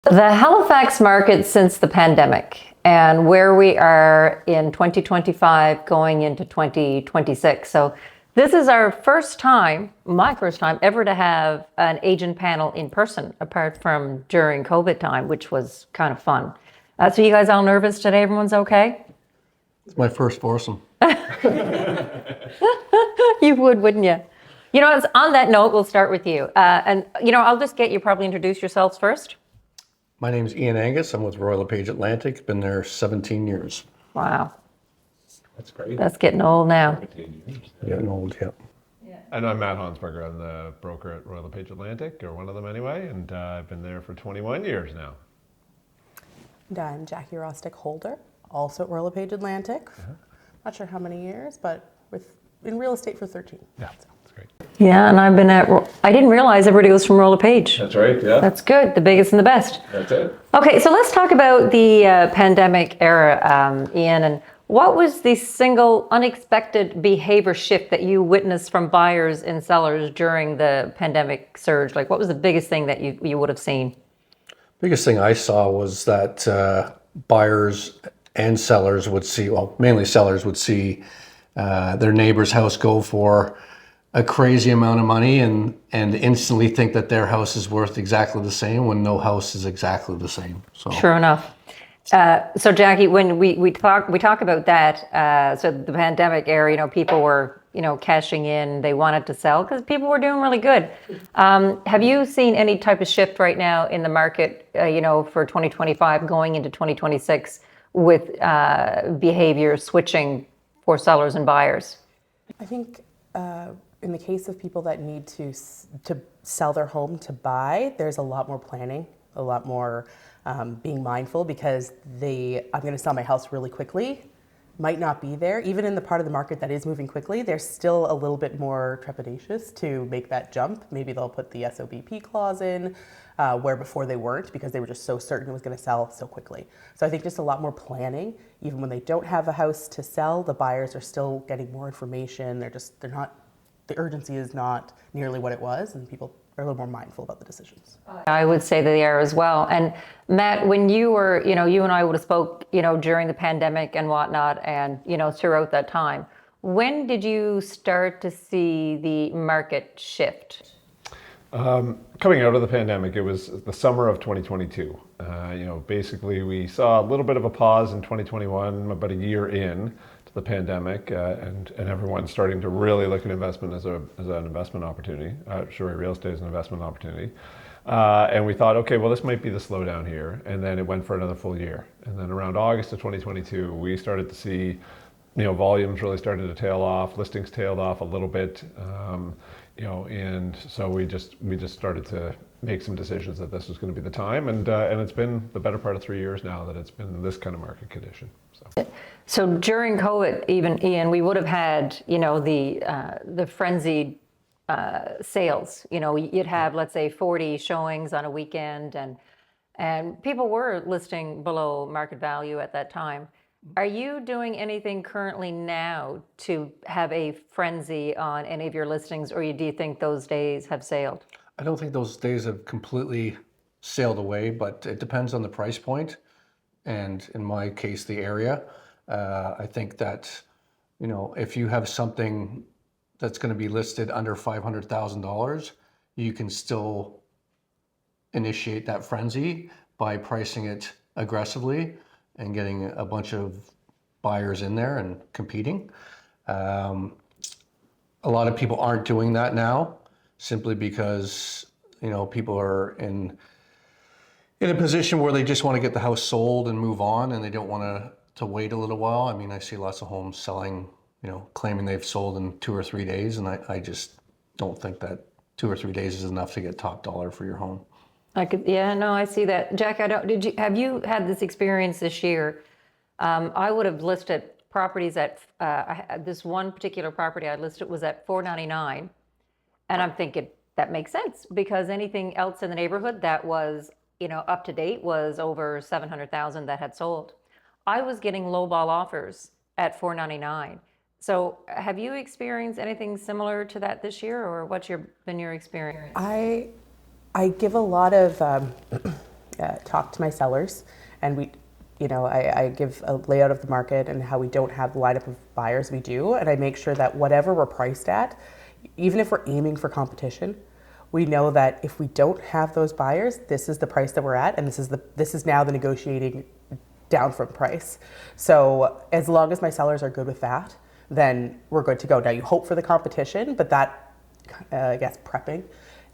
The Halifax market since the pandemic and where we are in 2025 going into 2026. So this is our first time, my first time ever to have an agent panel in person, apart from during COVID time, which was kind of fun. So you guys all nervous today? Everyone's okay? It's my first foursome. You would, wouldn't you? You know, on that note, we'll start with you. I'll just get you probably introduce yourselves first. My name's Ian Angus. I'm with Royal LePage Atlantic. Been there 17 years. Wow. That's great. That's getting old now. 17 years. Getting old, yeah. And I'm Matt Hansberger. I'm the broker at Royal LePage Atlantic, or one of them anyway, and I've been there for 21 years now. And I'm Jackie Rostick Holder, also at Royal LePage Atlantic. Not sure how many years, but in real estate for 13. Yeah, that's great. Yeah, and I've been I didn't realize everybody was from Royal LePage. That's right, yeah. That's good, the biggest and the best. That's it. Okay, so let's talk about the pandemic era, Ian, and what was the single unexpected behavior shift that you witnessed from buyers and sellers during the pandemic surge? Like, what was the biggest thing that you would have seen? Biggest thing I saw was that buyers and sellers would see, well, mainly sellers would see their neighbor's house go for a crazy amount of money and instantly think that their house is worth exactly the same when no house is exactly the same. So Sure enough. So Jackie, when we talk about that, so the pandemic era, people were, cashing in, they wanted to sell because people were doing really good. Have you seen any type of shift right now in the market, for 2025 going into 2026 with behavior switching for sellers and buyers? I think in the case of people that need to sell their home to buy, there's a lot more planning, a lot more being mindful, because I'm going to sell my house really quickly might not be there. Even in the part of the market that is moving quickly, they're still a little bit more trepidatious to make that jump. Maybe they'll put the SOBP clause in, where before they weren't, because they were just so certain it was going to sell so quickly. So I think just a lot more planning. Even when they don't have a house to sell, the buyers are still getting more information. The urgency is not nearly what it was, and people are a little more mindful about the decisions. I would say they are as well. And Matt, when you were, you and I would have spoke, during the pandemic and whatnot, and, throughout that time, when did you start to see the market shift? Coming out of the pandemic, it was the summer of 2022. Basically we saw a little bit of a pause in 2021, about a year in to the pandemic, and everyone starting to really look at investment as an investment opportunity. Sure, real estate is an investment opportunity. And we thought, okay, well, this might be the slowdown here. And then it went for another full year. And then around August of 2022, we started to see, volumes really started to tail off, listings tailed off a little bit. And so we just started to make some decisions that this was going to be the time, and it's been the better part of 3 years now that it's been this kind of market condition. So during COVID, even Ian, we would have had, the frenzied sales. You'd have, let's say, 40 showings on a weekend, and people were listing below market value at that time. Are you doing anything currently now to have a frenzy on any of your listings, or do you think those days have sailed? I don't think those days have completely sailed away, but it depends on the price point, and in my case, the area. I think that, if you have something that's going to be listed under $500,000, you can still initiate that frenzy by pricing it aggressively and getting a bunch of buyers in there and competing. A lot of people aren't doing that now, simply because, people are in a position where they just want to get the house sold and move on, and they don't want to wait a little while. I mean, I see lots of homes selling, claiming they've sold in 2 or 3 days, and I just don't think that 2 or 3 days is enough to get top dollar for your home. I see that. Jack, have you had this experience this year? I would have listed properties at, this one particular property I listed was at $499. And I'm thinking that makes sense, because anything else in the neighborhood that was, up to date was over 700,000 that had sold. I was getting lowball offers at $499. So have you experienced anything similar to that this year, or what's been your experience? I give a lot of talk to my sellers, and I give a layout of the market and how we don't have the lineup of buyers we do, and I make sure that whatever we're priced at, even if we're aiming for competition, we know that if we don't have those buyers, this is the price that we're at, and this is now the negotiating down from price. So as long as my sellers are good with that, then we're good to go. Now you hope for the competition, but that, I guess, prepping,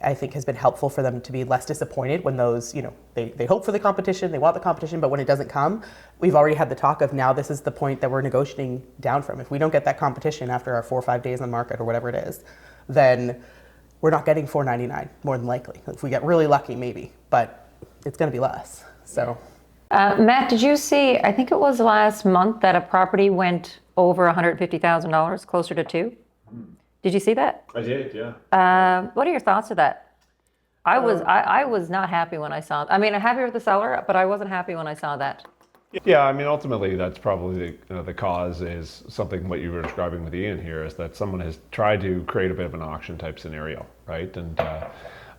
I think has been helpful for them to be less disappointed when those, they hope for the competition, they want the competition, but when it doesn't come, we've already had the talk of now this is the point that we're negotiating down from. If we don't get that competition after our 4 or 5 days on the market or whatever it is, then we're not getting $499 more than likely. If we get really lucky, maybe, but it's going to be less. So, Matt, did you see, I think it was last month that a property went over $150,000, closer to two? Did you see that? I did, yeah. What are your thoughts of that? I was not happy when I saw it. I mean, I'm happy with the seller, but I wasn't happy when I saw that. Yeah, I mean, ultimately, that's probably the cause is something what you were describing with Ian here is that someone has tried to create a bit of an auction type scenario, right? And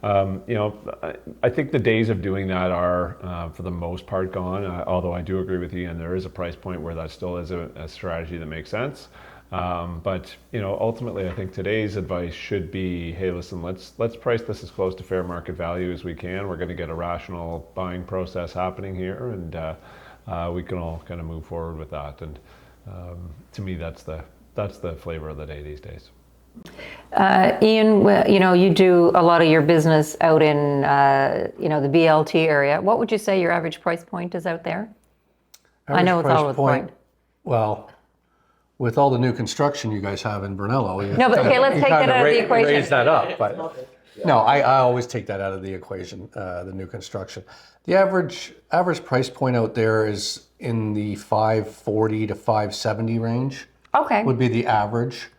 I think the days of doing that are, for the most part, gone. Although I do agree with Ian, there is a price point where that still is a strategy that makes sense. But ultimately, I think today's advice should be, hey, listen, let's price this as close to fair market value as we can. We're going to get a rational buying process happening here, and we can all kind of move forward with that. And to me, that's the flavor of the day these days. Ian, you do a lot of your business out in, the BLT area. What would you say your average price point is out there? I know it's all over the point. Well, with all the new construction you guys have in Brunello. No, but okay, let's take that out of the equation. Raise that up, but no, I always take that out of the equation, the new construction. The average price point out there is in the 540 to 570 range. Okay. Would be the average.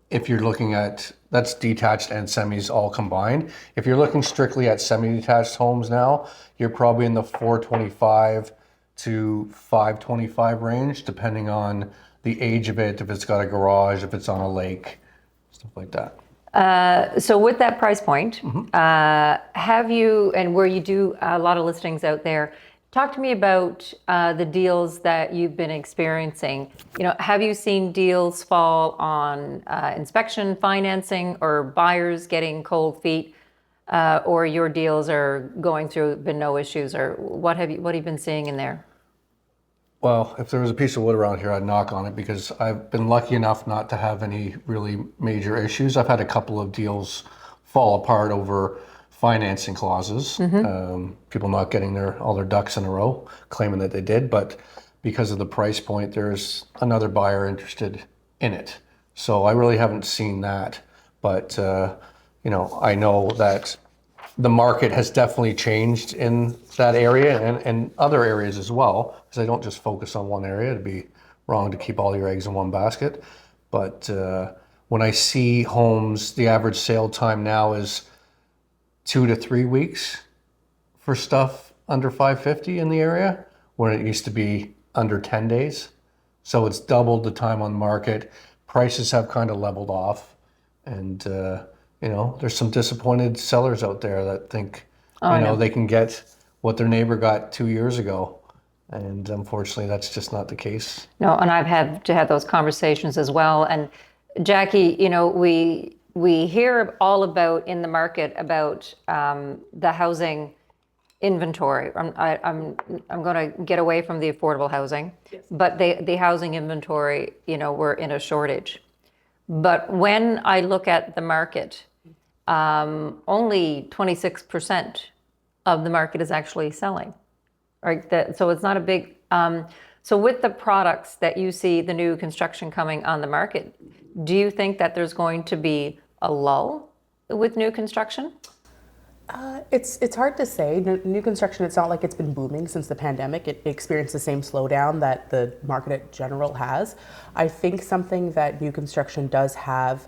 If you're looking at, that's detached and semis all combined. If you're looking strictly at semi-detached homes now, you're probably in the 425 to 525 range, depending on the age of it, if it's got a garage, if it's on a lake, stuff like that. So with that price point, have you, and where you do a lot of listings out there, talk to me about the deals that you've been experiencing. Have you seen deals fall on inspection, financing, or buyers getting cold feet, or your deals are going through, been no issues, or what have you been seeing in there? Well, if there was a piece of wood around here, I'd knock on it because I've been lucky enough not to have any really major issues. I've had a couple of deals fall apart over financing clauses, people not getting all their ducks in a row, claiming that they did, but because of the price point, there's another buyer interested in it. So I really haven't seen that, but I know that the market has definitely changed in that area and other areas as well, because I don't just focus on one area. It'd be wrong to keep all your eggs in one basket. But when I see homes, the average sale time now is 2 to 3 weeks for stuff under 550 in the area, when it used to be under 10 days. So it's doubled the time on market. Prices have kind of leveled off, and there's some disappointed sellers out there that think they can get what their neighbor got 2 years ago, and unfortunately that's just not the case. No, and I've had to have those conversations as well. And Jackie, we hear all about in the market about the housing inventory. I'm going to get away from the affordable housing, but the housing inventory, we're in a shortage. But when I look at the market, only 26% of the market is actually selling, right? So it's not a big. So with the products that you see, the new construction coming on the market, do you think that there's going to be a lull with new construction? It's hard to say. New construction, it's not like it's been booming since the pandemic. It experienced the same slowdown that the market in general has. I think something that new construction does have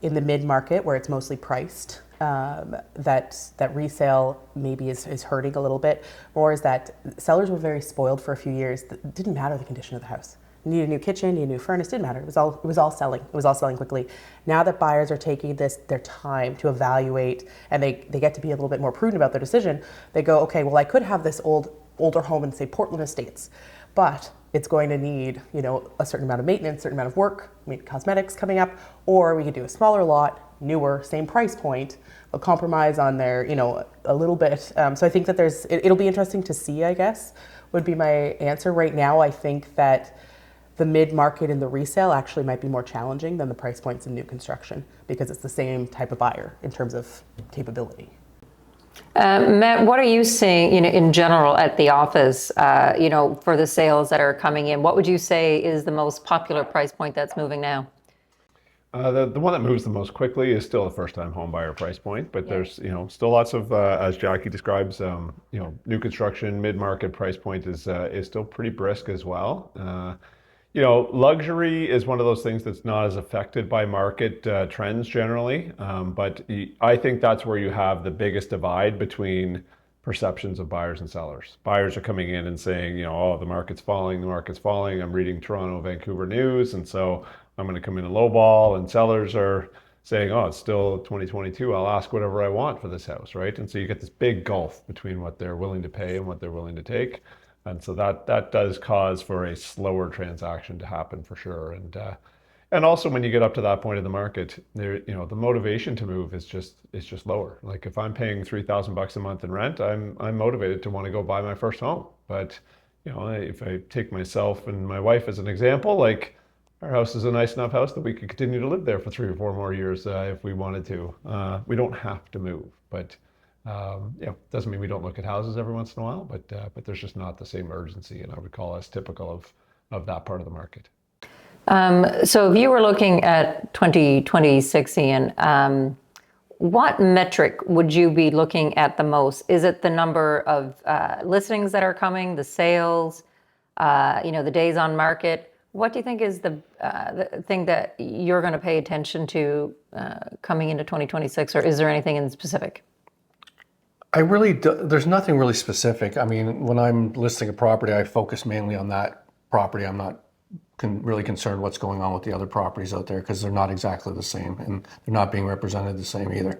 in the mid-market, where it's mostly priced, that resale maybe is hurting a little bit, or is that sellers were very spoiled for a few years. It didn't matter the condition of the house. need a new kitchen, need a new furnace, didn't matter. It was all selling. It was all selling quickly. Now that buyers are taking their time to evaluate, and they get to be a little bit more prudent about their decision, they go, okay, well, I could have this older home in, say, Portland Estates, but it's going to need, a certain amount of maintenance, certain amount of work, cosmetics coming up, or we could do a smaller lot, newer, same price point, a compromise on there, a little bit. So I think that it'll be interesting to see, I guess, would be my answer. Right now, I think that the mid-market and the resale actually might be more challenging than the price points in new construction because it's the same type of buyer in terms of capability. Matt, what are you seeing, in general at the office, for the sales that are coming in? What would you say is the most popular price point that's moving now? The one that moves the most quickly is still the first-time home buyer price point, but there's still lots of, as Jackie describes, new construction mid-market price point is still pretty brisk as well. Luxury is one of those things that's not as affected by market trends generally, but I think that's where you have the biggest divide between perceptions of buyers and sellers. Buyers are coming in and saying, oh, the market's falling, I'm reading Toronto, Vancouver news, and so I'm going to come in and lowball, and sellers are saying, oh, it's still 2022, I'll ask whatever I want for this house, right? And so you get this big gulf between what they're willing to pay and what they're willing to take. And so that does cause for a slower transaction to happen for sure. And also when you get up to that point of the market, the motivation to move is just lower. Like if I'm paying $3,000 a month in rent, I'm motivated to want to go buy my first home. But if I take myself and my wife as an example, like our house is a nice enough house that we could continue to live there for 3 or 4 more years if we wanted to. We don't have to move, but doesn't mean we don't look at houses every once in a while, but there's just not the same urgency, and I would call us typical of that part of the market. So if you were looking at 2026, Ian, what metric would you be looking at the most? Is it the number of listings that are coming, the sales, the days on market? What do you think is the thing that you're going to pay attention to coming into 2026, or is there anything in specific? There's nothing really specific. I mean, when I'm listing a property, I focus mainly on that property. I'm not really concerned what's going on with the other properties out there because they're not exactly the same and they're not being represented the same either.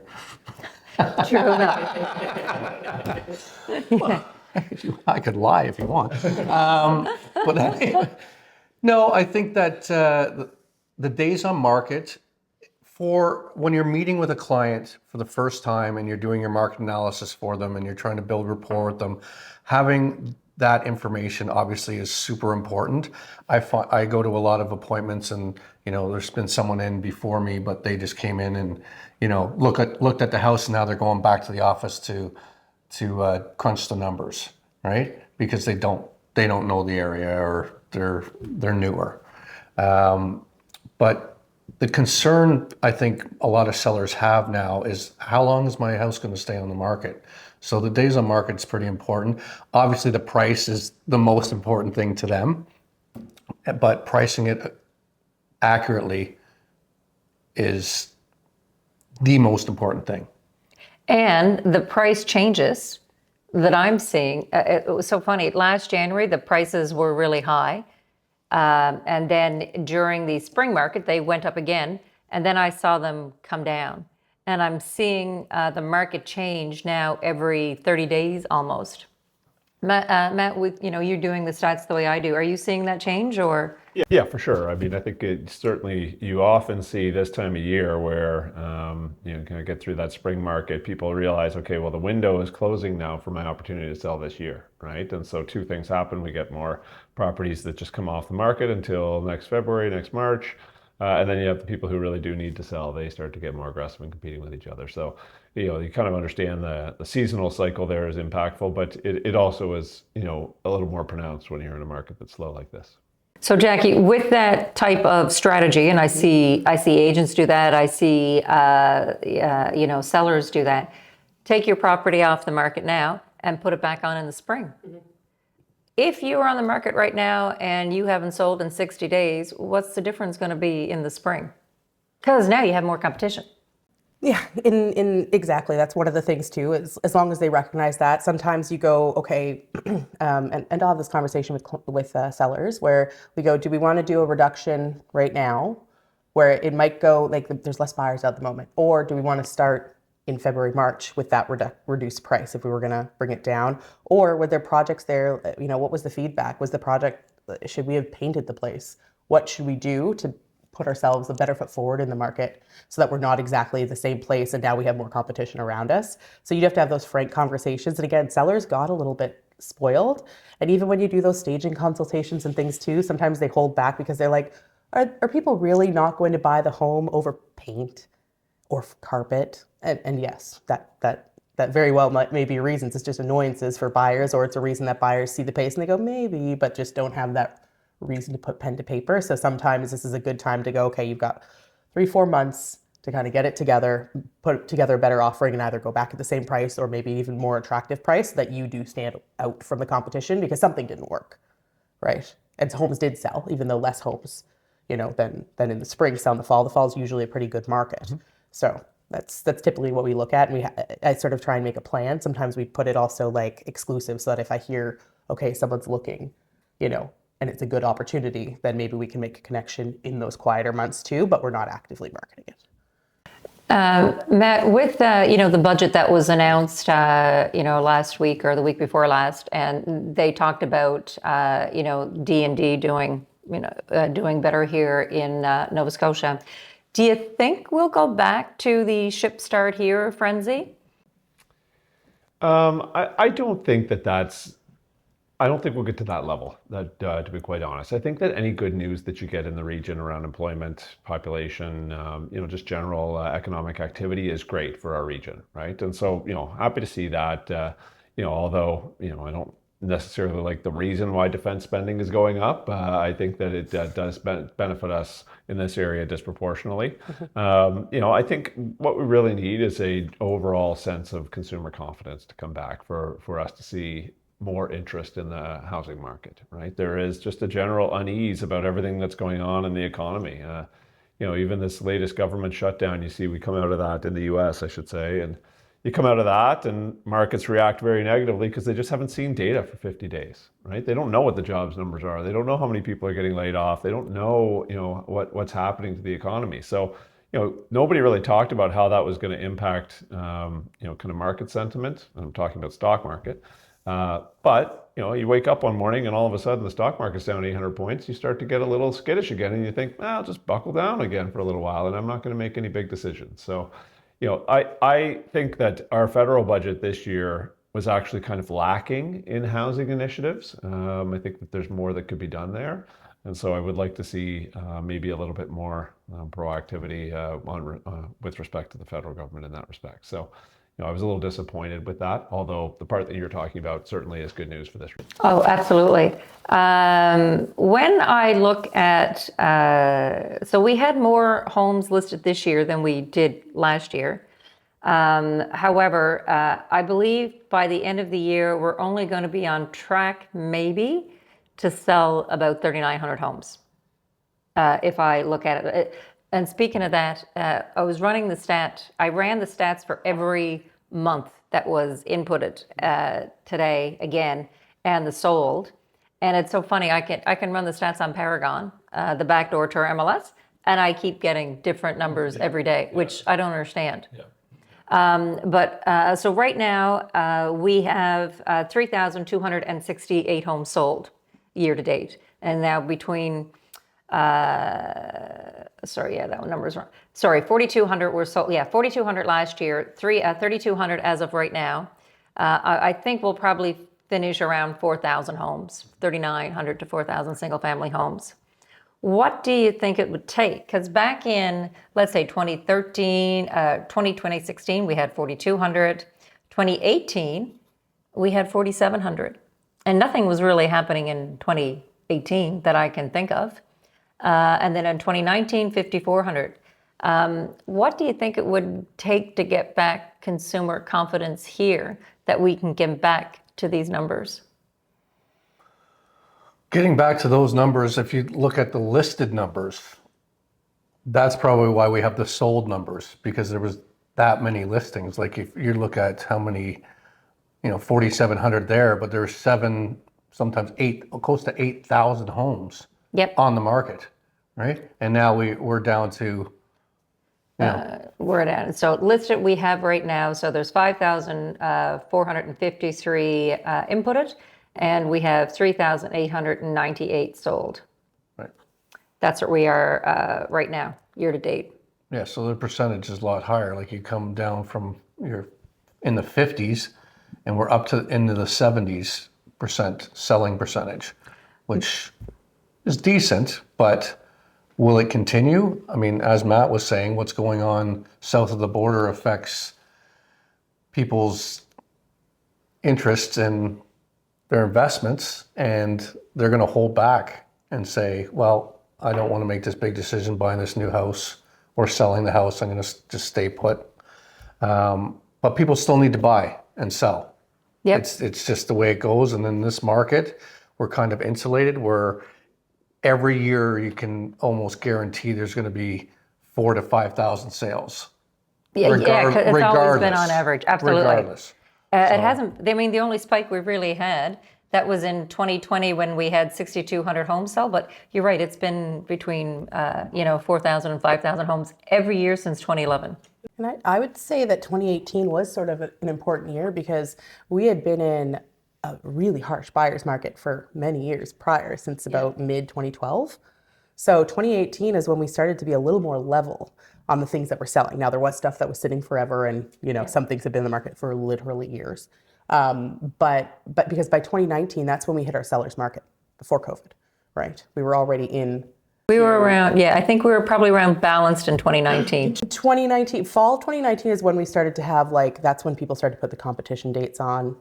True enough. I could lie if you want. But anyway, no, I think that the days on market, for when you're meeting with a client for the first time and you're doing your market analysis for them and you're trying to build rapport with them, having that information obviously is super important. I go to a lot of appointments and there's been someone in before me, but they just came in and looked at the house and now they're going back to the office to crunch the numbers, right? Because they don't know the area or they're newer. But the concern I think a lot of sellers have now is how long is my house going to stay on the market? So the days on market is pretty important. Obviously the price is the most important thing to them, but pricing it accurately is the most important thing. And the price changes that I'm seeing, it was so funny. Last January, the prices were really high. And then during the spring market, they went up again. And then I saw them come down. And I'm seeing the market change now every 30 days almost. Matt, with you're doing the stats the way I do. Are you seeing that change or? Yeah, for sure. I mean, I think you often see this time of year where kind of get through that spring market, people realize, okay, well, the window is closing now for my opportunity to sell this year, right? And so 2 things happen. We get more properties that just come off the market until next February, next March. And then you have the people who really do need to sell. They start to get more aggressive in competing with each other. So, you kind of understand the seasonal cycle there is impactful, but it also is, a little more pronounced when you're in a market that's slow like this. So Jackie, with that type of strategy, and I see agents do that, I see sellers do that. Take your property off the market now and put it back on in the spring. Mm-hmm. If you are on the market right now and you haven't sold in 60 days, what's the difference going to be in the spring? Because now you have more competition. Yeah, in exactly. That's one of the things too. Is as long as they recognize that. Sometimes you go, okay, and I'll have this conversation with sellers where we go, do we want to do a reduction right now, where it might go like there's less buyers at the moment, or do we want to start in February, March with that reduced price if we were going to bring it down, or were there projects there? What was the feedback? Was the project? Should we have painted the place? What should we do to put ourselves a better foot forward in the market so that we're not exactly the same place and now we have more competition around us? So you'd have to have those frank conversations. And again, sellers got a little bit spoiled. And even when you do those staging consultations and things too, sometimes they hold back because they're like, are people really not going to buy the home over paint or carpet? And yes, that very well may be reasons. It's just annoyances for buyers, or it's a reason that buyers see the pace and they go, maybe, but just don't have that reason to put pen to paper. So sometimes this is a good time to go, okay, you've got 3-4 months to kind of get it together, put together a better offering, and either go back at the same price or maybe even more attractive price so that you do stand out from the competition because something didn't work, right? And homes did sell, even though less homes, than in the spring sell in the fall. The fall is usually a pretty good market. So that's typically what we look at. And I sort of try and make a plan. Sometimes we put it also like exclusive so that if I hear, okay, someone's looking, and it's a good opportunity, then maybe we can make a connection in those quieter months too, but we're not actively marketing it. Matt, with the budget that was announced, last week or the week before last, and they talked about D&D doing better here in Nova Scotia. Do you think we'll go back to the ship start here frenzy? I don't think I don't think we'll get to that level, to be quite honest. I think that any good news that you get in the region around employment, population, just general economic activity is great for our region, right? And so, happy to see that, although, I don't necessarily like the reason why defense spending is going up. I think that it does benefit us in this area disproportionately. I think what we really need is a overall sense of consumer confidence to come back for us to see more interest in the housing market, right? There is just a general unease about everything that's going on in the economy. Even this latest government shutdown, you see we come out of that in the US, I should say, and you come out of that and markets react very negatively because they just haven't seen data for 50 days, right? They don't know what the jobs numbers are. They don't know how many people are getting laid off. They don't know, what's happening to the economy. So, nobody really talked about how that was going to impact, kind of market sentiment. I'm talking about stock market. But you wake up one morning and all of a sudden the stock market's down 800 points. You start to get a little skittish again, and you think, I'll just buckle down again for a little while, and I'm not going to make any big decisions. So, I think that our federal budget this year was actually kind of lacking in housing initiatives. I think that there's more that could be done there. And so I would like to see maybe a little bit more proactivity with respect to the federal government in that respect. So, I was a little disappointed with that, although the part that you're talking about certainly is good news for this region. Oh, absolutely. When I look at, so we had more homes listed this year than we did last year. However, I believe by the end of the year, we're only going to be on track maybe to sell about 3,900 homes. If I look at it. And speaking of that, I ran the stats for every month that was inputted today again, and the sold. And it's so funny, I can run the stats on Paragon, the backdoor to our MLS, and I keep getting different numbers every day, which I don't understand. But so right now we have 3,268 homes sold year to date. And now between that one number's wrong. 4,200 were sold. 4,200 last year, 3,200 as of right now. I think we'll probably finish around 4,000 homes, 3,900 to 4,000 single family homes. What do you think it would take? Because back in, let's say 2016, we had 4,200. 2018, we had 4,700. And nothing was really happening in 2018 that I can think of. And then in 2019, 5,400. What do you think it would take to get back consumer confidence here that we can get back to these numbers? Getting back to those numbers, if you look at the listed numbers, that's probably why we have the sold numbers, because there was that many listings. Like if you look at how many, 4,700 there, but there's sometimes close to 8,000 homes Yep. on the market, right? And now we're down to, We're at, so listed we have right now, so there's 5,453 inputted, and we have 3,898 sold. right? That's what we are right now, year to date. Yeah, so the percentage is a lot higher. Like you come down from you're in the 50s, and we're up to into the 70% selling percentage, which is decent, but will it continue? I mean, as Matt was saying, what's going on south of the border affects people's interests in their investments, and they're going to hold back and say, well, I don't want to make this big decision buying this new house or selling the house. I'm going to just stay put. But people still need to buy and sell. Yep. It's just the way it goes. And in this market, we're kind of insulated where every year you can almost guarantee there's going to be 4,000 to 5,000 sales. Yeah, 'cause it's always been on average. Absolutely. Regardless. It hasn't, I mean, the only spike we've really had, that was in 2020 when we had 6,200 homes sell. But you're right, it's been between, 4,000 and 5,000 homes every year since 2011. And I would say that 2018 was sort of an important year because we had been in a really harsh buyer's market for many years prior, since about mid 2012. So 2018 is when we started to be a little more level on the things that were selling. Now there was stuff that was sitting forever, and some things have been in the market for literally years. But because by 2019, that's when we hit our seller's market before COVID, right? We were already in. We were around, I think we were probably around balanced in 2019. 2019, fall 2019 is when we started to have that's when people started to put the competition dates on.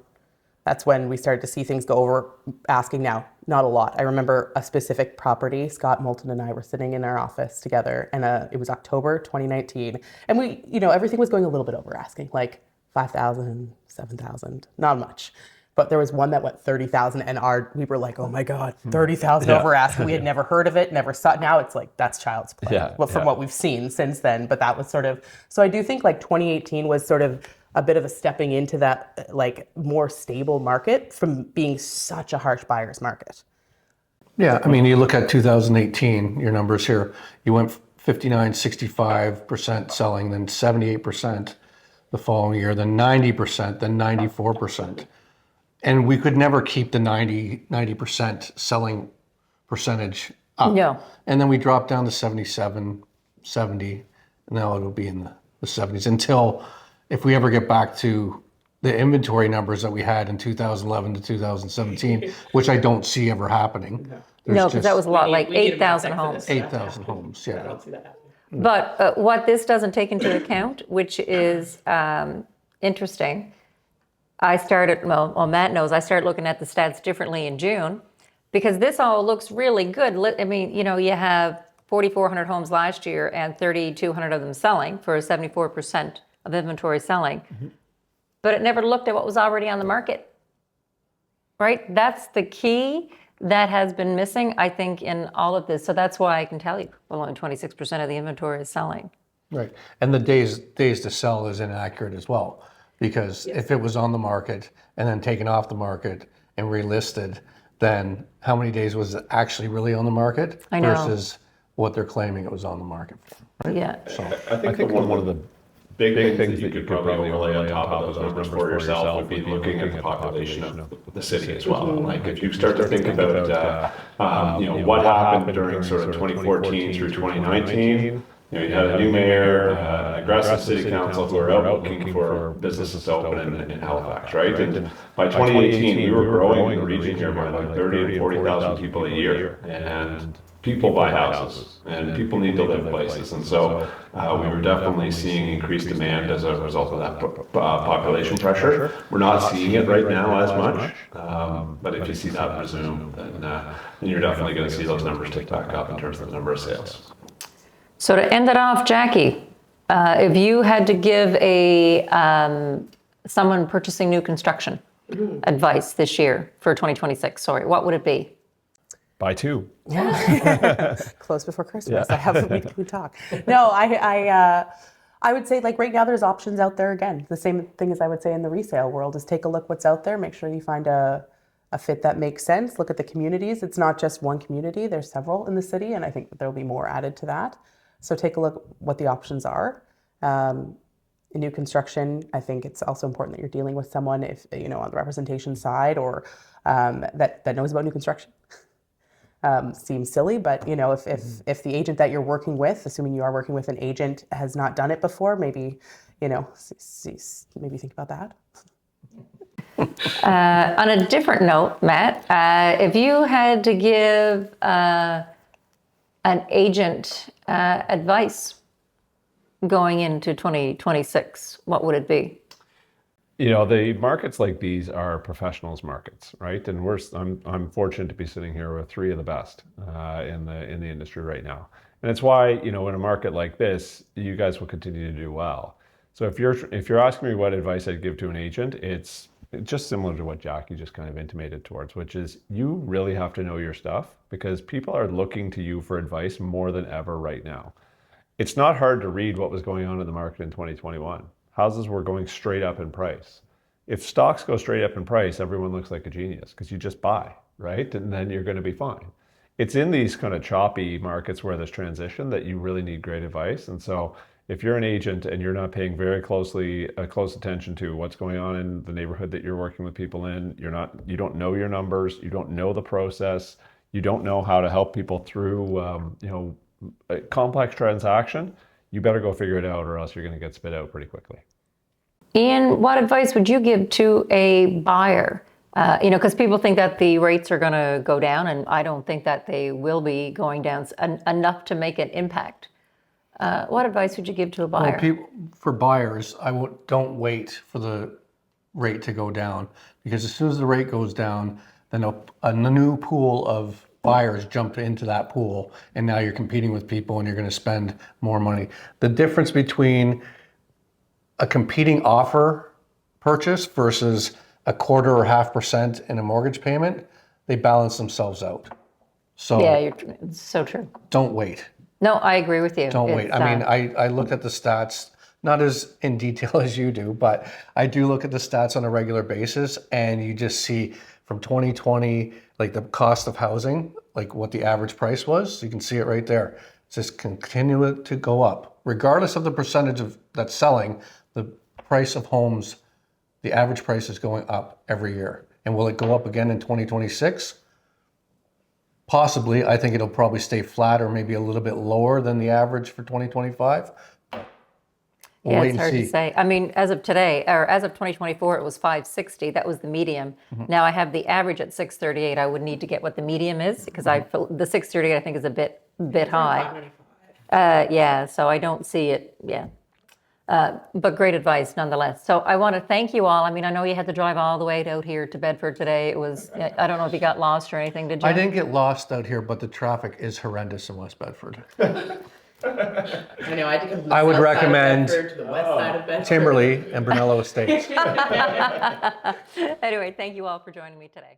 That's when we started to see things go over asking. Now, not a lot. I remember a specific property, Scott Moulton and I were sitting in our office together, and it was October 2019. And we, everything was going a little bit over asking, like 5,000, 7,000, not much. But there was one that went 30,000, and we were like, oh my God, 30,000 over asking. We had never heard of it, never saw it. Now it's like, that's child's play. Yeah, Well, from what we've seen since then. But that was sort of, so I do think 2018 was sort of a bit of a stepping into that more stable market from being such a harsh buyer's market. Yeah, I mean, you look at 2018, your numbers here, you went 59, 65% selling, then 78% the following year, then 90%, then 94%. And we could never keep the 90% selling percentage up. No. And then we dropped down to 77, 70, and now it'll be in the 70s until if we ever get back to the inventory numbers that we had in 2011 to 2017, which I don't see ever happening. No, because that was a lot, like 8,000 homes. 8,000 homes, yeah. I don't see that happening. But what this doesn't take into account, which is interesting, Matt knows, I started looking at the stats differently in June, because this all looks really good. I mean, you have 4,400 homes last year and 3,200 of them selling for 74% of inventory selling. Mm-hmm. But it never looked at what was already on the market, right? That's the key that has been missing, I think, in all of this. So that's why I can tell you, well, only 26% of the inventory is selling. Right. And the days to sell is inaccurate as well, because if it was on the market and then taken off the market and relisted, then how many days was it actually really on the market I know. versus what they're claiming it was on the market for, right? Yeah. So, I think one of the big things that you could probably overlay on top of those numbers for yourself would be looking at the population of the city as well. Like if you start to think about, what happened during sort of 2014 through 2019, you had a new mayor, an aggressive city council who were out looking for businesses to open in Halifax, right? And by 2018, we were growing in the region here by like 30 to 40,000 people a year. And people buy houses and people need to live places. And so we were definitely seeing increased demand as a result of that population pressure. We're not seeing it right now as much, but if you see that resume, then you're definitely going to see those numbers tick back up in terms of the number of sales. So to end it off, Jackie, if you had to give someone purchasing new construction advice this year for 2026, what would it be? Buy two. Close before Christmas. Yeah. We talk. No, I would say like right now there's options out there again. The same thing as I would say in the resale world is take a look what's out there, make sure you find a fit that makes sense. Look at the communities. It's not just one community, there's several in the city, and I think that there'll be more added to that. So take a look what the options are. In new construction, I think it's also important that you're dealing with someone if on the representation side or that knows about new construction. Seems silly, but if the agent that you're working with, assuming you are working with an agent, has not done it before, maybe maybe think about that. On a different note, Matt, if you had to give an agent advice going into 2026, what would it be? The markets like these are professionals markets, right? And I'm fortunate to be sitting here with three of the best in the industry right now. And it's why, in a market like this, you guys will continue to do well. So if you're asking me what advice I'd give to an agent, it's just similar to what Jackie just kind of intimated towards, which is you really have to know your stuff because people are looking to you for advice more than ever right now. It's not hard to read what was going on in the market in 2021. Houses were going straight up in price. If stocks go straight up in price, everyone looks like a genius because you just buy, right? And then you're going to be fine. It's in these kind of choppy markets where there's transition that you really need great advice. And so if you're an agent and you're not paying very close attention to what's going on in the neighborhood that you're working with people in, you don't know your numbers, you don't know the process, you don't know how to help people through, a complex transaction, you better go figure it out or else you're going to get spit out pretty quickly. Ian, what advice would you give to a buyer? Because people think that the rates are going to go down, and I don't think that they will be going down enough to make an impact. What advice would you give to a buyer? Well, for buyers, don't wait for the rate to go down because as soon as the rate goes down, then a new pool of buyers jump into that pool, and now you're competing with people and you're going to spend more money. The difference between a competing offer purchase versus a 1/4 or 0.5% in a mortgage payment, they balance themselves out. So Yeah, it's so true. don't wait. No, I agree with you. Don't wait. I mean, I looked at the stats, not as in detail as you do, but I do look at the stats on a regular basis, and you just see from 2020, like the cost of housing, like what the average price was. You can see it right there. It's just continuing to go up. Regardless of the percentage of that's selling, the price of homes, the average price is going up every year. And will it go up again in 2026? Possibly. I think it'll probably stay flat or maybe a little bit lower than the average for 2025. Yeah, it's hard to say. I mean, as of today, or as of 2024, it was 560. That was the medium. Now I have the average at 638. I would need to get what the medium is because the 638 I think is a bit high. Yeah, so I don't see it. Yeah. But great advice nonetheless. So I want to thank you all. I mean, I know you had to drive all the way out here to Bedford today. It was, I don't know if you got lost or anything, did you? I didn't get lost out here, but the traffic is horrendous in West Bedford. I know I had to come from the I would south recommend side of Bedford to the west side of Bedford. Timberley and Brunello Estates. Anyway, thank you all for joining me today.